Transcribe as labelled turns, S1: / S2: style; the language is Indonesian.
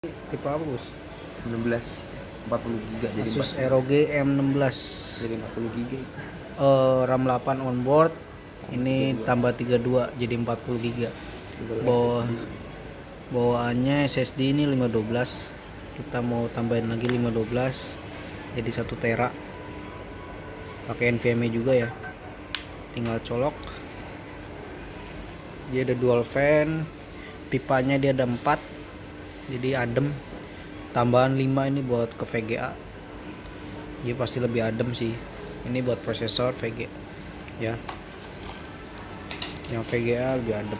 S1: Tipe apa bos?
S2: 16 40 giga jadi
S1: Asus
S2: 40.
S1: ROG M16
S2: Jadi 40 giga itu.
S1: RAM 8 onboard. Ini
S2: 32.
S1: tambah 32 jadi 40 giga.
S2: Google
S1: Bawa
S2: SSD.
S1: bawaannya SSD ini 512. Kita mau tambahin lagi 512 jadi 1 tera. Pakai NVMe juga ya. Tinggal colok. Dia ada dual fan. Pipanya dia ada 4. Jadi adem. Tambahan 5 ini buat ke VGA. Dia pasti lebih adem sih. Ini buat prosesor VGA ya. Yang VGA lebih adem.